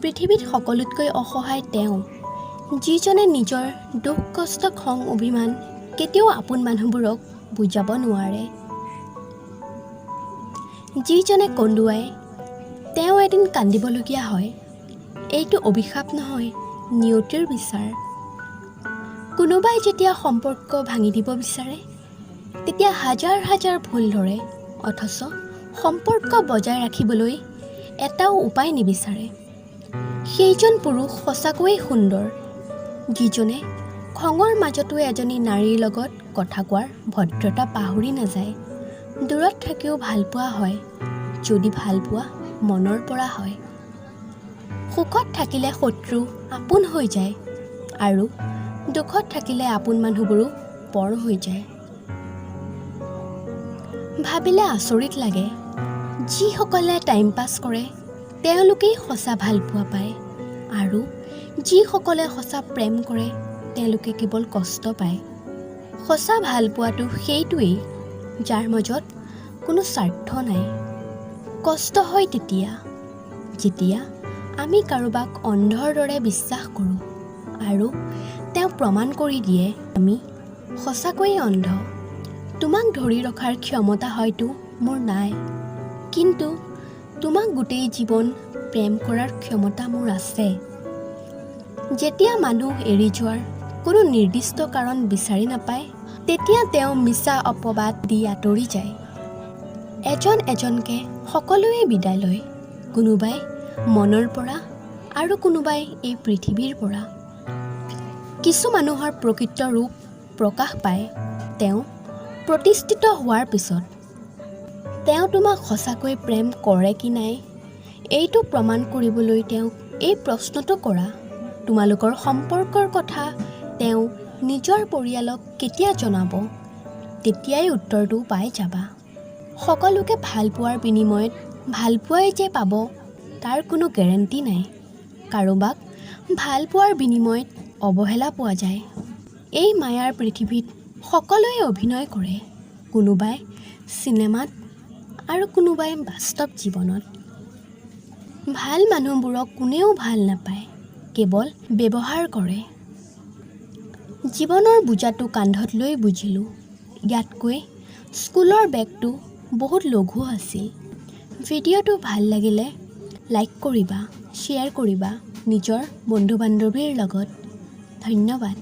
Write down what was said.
পৃথিৱীত সকলোতকৈ অসহায় তেওঁ, যিজনে নিজৰ দুখ কষ্ট খং অভিমান কেতিয়াও আপোন মানুহবোৰক বুজাব নোৱাৰে। যিজনে কন্দুৱাই তেওঁ এদিন কান্দিবলগীয়া হয়। এইটো অভিশাপ নহয়, নিয়তিৰ বিচাৰ। কোনোবাই যেতিয়া সম্পৰ্ক ভাঙি দিব বিচাৰে তেতিয়া হাজাৰ হাজাৰ ভুল ধৰে, অথচ সম্পৰ্ক বজাই ৰাখিবলৈ এটাও উপায় নিবিচাৰে। সেইজন পুৰুষ সঁচাকৈয়ে সুন্দৰ, যিজনে খঙৰ মাজতো এজনী নাৰীৰ লগত কথা কোৱাৰ ভদ্ৰতা পাহৰি নাযায়। দূৰত থাকিও ভালপোৱা হয়, যদি ভালপোৱা মনৰ পৰা হয়। সুখত থাকিলে শত্ৰু আপোন হৈ যায় আৰু দুখত থাকিলে আপোন মানুহবোৰো পৰ হৈ যায়। ভাবিলে আচৰিত লাগে, যিসকলে টাইম পাছ কৰে তেওঁলোকেই সঁচা ভালপোৱা পায় আৰু যিসকলে সঁচা প্ৰেম কৰে তেওঁলোকে কেৱল কষ্ট পায়। সঁচা ভালপোৱাটো সেইটোৱেই যাৰ মাজত কোনো স্বাৰ্থ নাই। কষ্ট হয় তেতিয়া যেতিয়া আমি কাৰোবাক অন্ধৰ দৰে বিশ্বাস কৰোঁ আৰু তেওঁ প্ৰমাণ কৰি দিয়ে আমি সঁচাকৈয়ে অন্ধ। তোমাক ধৰি ৰখাৰ ক্ষমতা হয়তো মোৰ নাই, কিন্তু তোমাক গোটেই জীৱন প্ৰেম কৰাৰ ক্ষমতা মোৰ আছে। যেতিয়া মানুহ এৰি যোৱাৰ কোনো নিৰ্দিষ্ট কাৰণ বিচাৰি নাপায় তেতিয়া তেওঁ মিছা অপবাদ দি আঁতৰি যায়। এজন এজনকৈ সকলোৱে বিদায় লয়, কোনোবাই মনৰ পৰা আৰু কোনোবাই এই পৃথিৱীৰ পৰা। কিছু মানুহৰ প্ৰকৃত ৰূপ প্ৰকাশ পায় তেওঁ প্ৰতিষ্ঠিত হোৱাৰ পিছত। তেওঁ তোমাক সঁচাকৈ প্ৰেম কৰে কি নাই এইটো প্ৰমাণ কৰিবলৈ তেওঁক এই প্ৰশ্নটো কৰা। তোমালোকৰ সম্পৰ্কৰ কথা তেওঁ নিজৰ পৰিয়ালক কেতিয়া জনাব, তেতিয়াই উত্তৰটো পাই যাবা। সকলোকে ভালপোৱাৰ বিনিময়ত ভালপোৱাই যে পাব তাৰ কোনো গেৰেণ্টি নাই। কাৰোবাক ভালপোৱাৰ বিনিময়ত অৱহেলা পোৱা যায়। এই মায়াৰ পৃথিৱীত সকলোৱে অভিনয় কৰে, কোনোবাই চিনেমাত আৰু কোনোবাই বাস্তৱ জীৱনত। ভাল মানুহবোৰক কোনেও ভাল নাপায়, কেৱল ব্যৱহাৰ কৰে। জীৱনৰ বোজাটো কান্ধত লৈ বুজিলোঁ, ইয়াতকৈ স্কুলৰ বেগটো বহুত লঘু আছিল। ভিডিঅ'টো ভাল লাগিলে লাইক কৰিবা, শ্বেয়াৰ কৰিবা নিজৰ বন্ধু বান্ধৱীৰ লগত। ধন্যবাদ।